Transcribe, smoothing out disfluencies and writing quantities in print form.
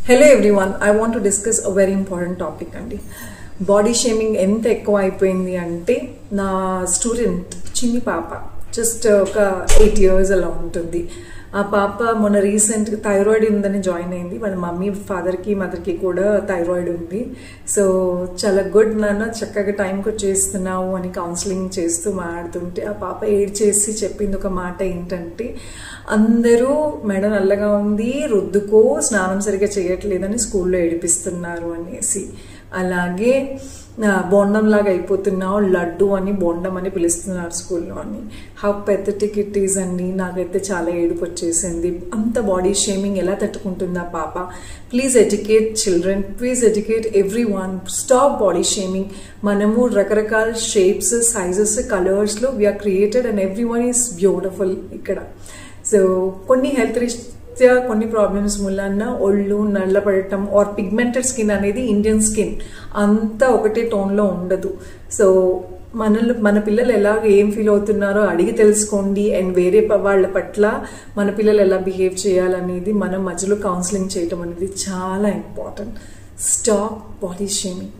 Hello everyone, I want to discuss a very important topic andi. Body shaming enta ekkuva ayipoyindi ante na student chinni papa just oka 8 years ala untundi. ఆ పాప మొన్న recent thyroid ఉందని join అయింది. వాళ్ళ mummy father కి mother కి కూడా thyroid ఉంది. సో చాలా గుడ్ నాన్న, చక్కగా టైంకి వచ్చేస్తున్నావు అని కౌన్సిలింగ్ చేస్తూ మాట్లాడుతుంటే ఆ పాప ఏడ్చేసి చెప్పింది ఒక మాట ఏంటంటే, అందరూ మెడ నల్లగా ఉంది, రుద్దుకో, స్నానం సరిగ్గా చేయట్లేదని స్కూల్లో ఏడిపిస్తున్నారు అనేసి. అలాగే బోండం లాగా అయిపోతున్నావు, లడ్డు అని బోండం అని పిలుస్తున్నారు స్కూల్లో అని. హౌ పెథటిక్ ఇట్ ఈస్ అండి. నాకైతే చాలా ఏడుపు వచ్చేసింది. అంత బాడీ షేమింగ్ ఎలా తట్టుకుంటుంది ఆ పాప? Please educate children, please educate everyone, stop body shaming. మనము రకరకాల షేప్స్, సైజెస్, కలర్స్లో we are created and everyone is beautiful ఇక్కడ. సో కొన్ని హెల్త్ కొన్ని ప్రాబ్లమ్స్ మూలన ఒళ్ళు నల్లపడటం ఆర్ పిగ్మెంటెడ్ స్కిన్ అనేది ఇండియన్ స్కిన్ అంతా ఒకటే టోన్లో ఉండదు. సో మన పిల్లలు ఎలా ఏం ఫీల్ అవుతున్నారో అడిగి తెలుసుకోండి. అండ్ వేరే వాళ్ళ పట్ల మన పిల్లలు ఎలా బిహేవ్ చేయాలనేది మనం మధ్యలో కౌన్సిలింగ్ చేయటం అనేది చాలా ఇంపార్టెంట్. Stop body shaming.